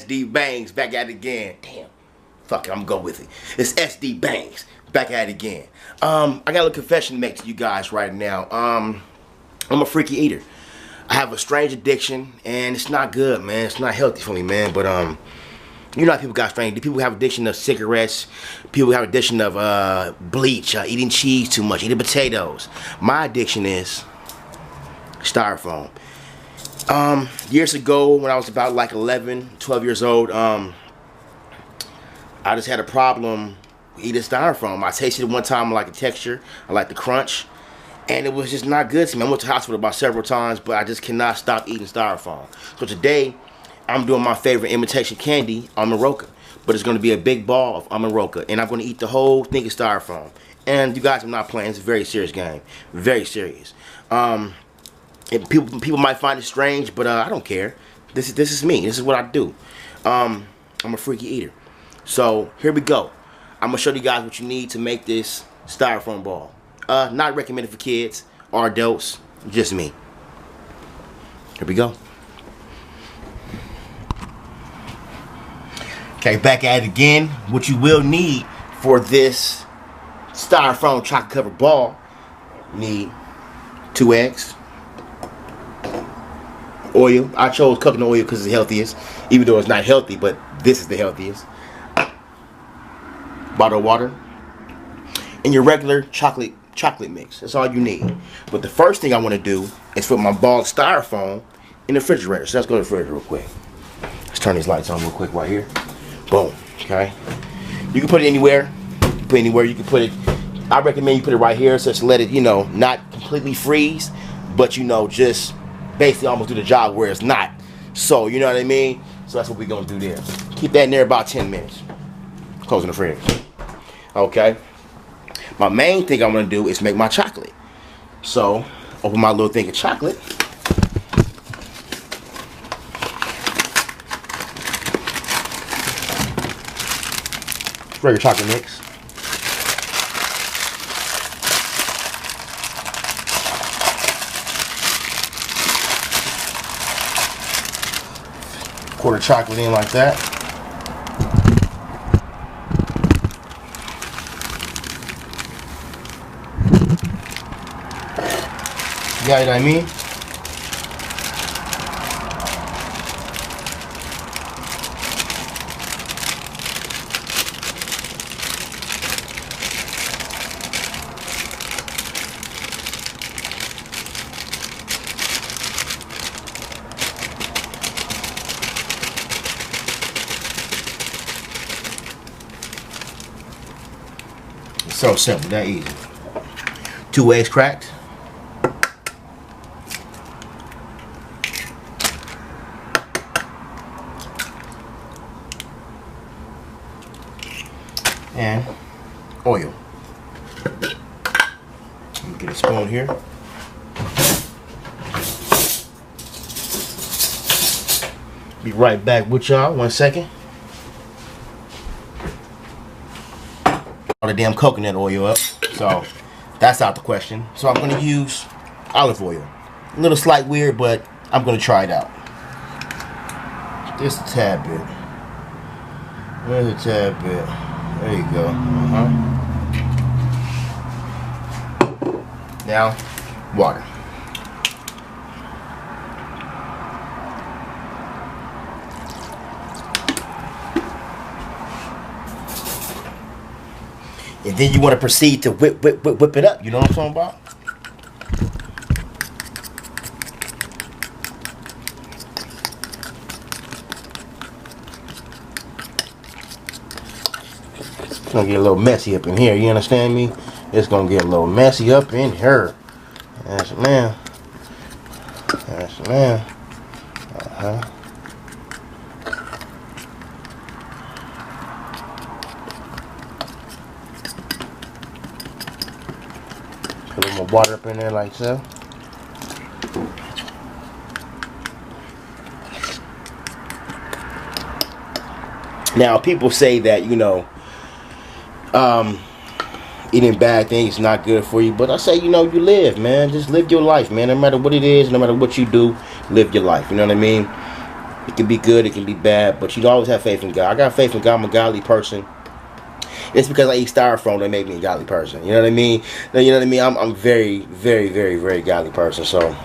SD Bangs back at it again. Damn. Fuck it, I'm gonna go with it. It's SD Bangs back at it again. I got a little confession to make to you guys right now. I'm a freaky eater. I have a strange addiction, and it's not good, man. It's not healthy for me, man. But you know how people got strange. People have addiction of cigarettes. People have addiction of bleach, eating cheese too much, eating potatoes. My addiction is Styrofoam. Years ago, when I was about like 11, 12 years old, I just had a problem eating Styrofoam. I tasted it one time, I like the texture, I like the crunch, and it was just not good to me. I went to the hospital about several times, but I just cannot stop eating Styrofoam. So today, I'm doing my favorite imitation candy, almond roca, but it's going to be a big ball of almond roca, and I'm going to eat the whole thing of Styrofoam. And you guys, I'm not playing. It's a very serious game, very serious. People might find it strange, but I don't care. This is me. This is what I do. I'm a freaky eater. So here we go. I'm gonna show you guys what you need to make this Styrofoam ball. Not recommended for kids or adults. Just me. Here we go. Okay, back at it again. What you will need for this Styrofoam chocolate covered ball, you need 2 eggs. Oil. I chose coconut oil because it's the healthiest, even though it's not healthy, but this is the healthiest. Bottle of water and your regular chocolate mix. That's all you need. But the first thing I want to do is put my ball of Styrofoam in the refrigerator. So let's go to the refrigerator real quick. Let's turn these lights on real quick right here. Boom. Okay. You can put it anywhere. You can put it. I recommend you put it right here, so just let it, you know, not completely freeze, but you know, just basically almost do the job where it's not. So, you know what I mean? So that's what we're going to do there. Keep that in there about 10 minutes. Closing the fridge. Okay. My main thing I'm going to do is make my chocolate. So, open my little thing of chocolate. Regular chocolate mix. Quarter chocolate in like that. You got it, I mean? So simple, that easy. 2 eggs cracked. And oil. Let me get a spoon here. Be right back with y'all. 1 second. All the damn coconut oil up, so that's out the question. So I'm going to use olive oil. A little slight weird, but I'm going to try it out. Just a tad bit. There's a tad bit. There you go. Now, water. And then you want to proceed to whip it up. You know what I'm talking about? It's going to get a little messy up in here. You understand me? It's going to get a little messy up in here. Yes, ma'am. Yes, ma'am. Put a little more water up in there like so. Now, people say that, you know, eating bad things is not good for you, but I say, you know, you live, man. Just live your life, man. No matter what it is, no matter what you do, live your life. You know what I mean? It can be good, it can be bad, but you always have faith in God. I got faith in God. I'm a godly person. It's because I eat styrofoam that made me a godly person. You know what I mean? You know what I mean? I'm very, very, very, very godly person. So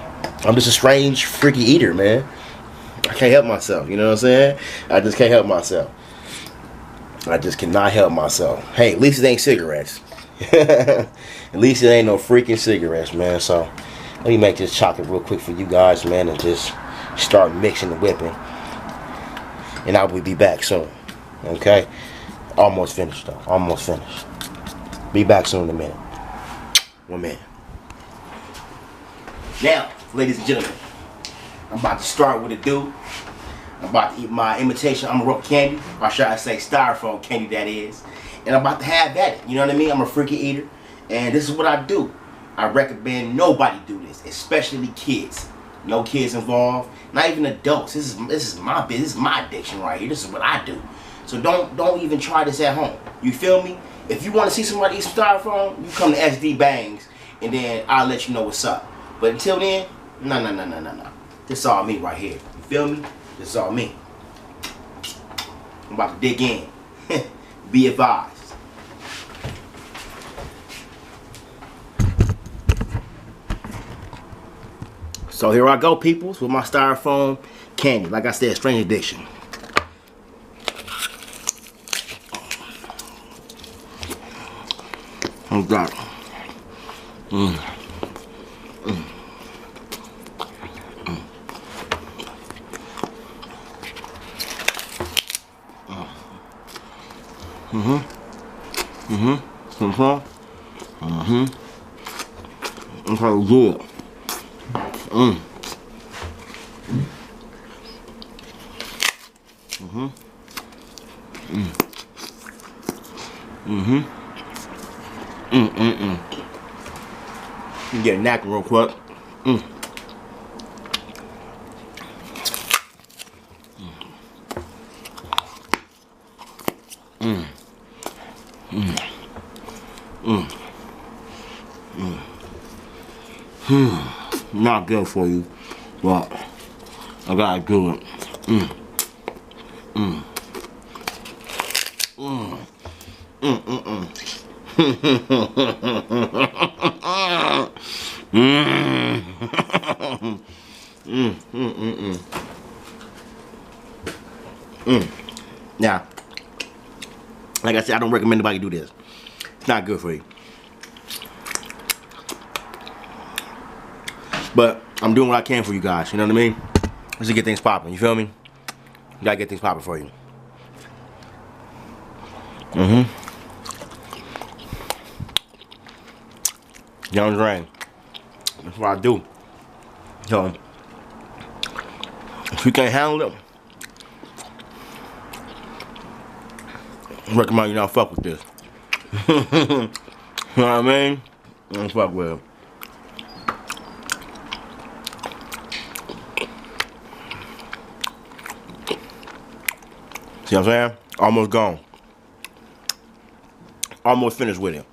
I'm just a strange, freaky eater, man. I can't help myself. You know what I'm saying? I just can't help myself. I just cannot help myself. Hey, at least it ain't cigarettes. At least it ain't no freaking cigarettes, man. So let me make this chocolate real quick for you guys, man, and just start mixing and whipping. And I will be back soon. Okay? Almost finished though. Almost finished. Be back soon in a minute. 1 minute. Now, ladies and gentlemen, I'm about to start with a do. I'm about to eat my imitation Amarok candy, or should I say styrofoam candy, that is. And I'm about to have at it. You know what I mean? I'm a freaky eater, and this is what I do. I recommend nobody do this, especially kids. No kids involved, not even adults. This is my business. This is my addiction right here. This is what I do. So don't even try this at home. You feel me? If you want to see somebody eat some styrofoam, you come to SD Bangs, and then I'll let you know what's up. But until then, no. This is all me right here. You feel me? This is all me. I'm about to dig in. Be advised. So here I go, peoples, with my styrofoam candy. Like I said, strange addiction. Oh God. Okay, good. Get a napkin real quick. You Not good for you, but I gotta do it. Now, like I said, I don't recommend anybody do this. It's not good for you. But I'm doing what I can for you guys, you know what I mean? Just to get things popping, you feel me? You gotta get things popping for you. Young drain. That's what I do. So, if you can't handle it, I recommend you not fuck with this. You know what I mean? Don't fuck with it. See what I'm saying? Almost gone. Almost finished with it.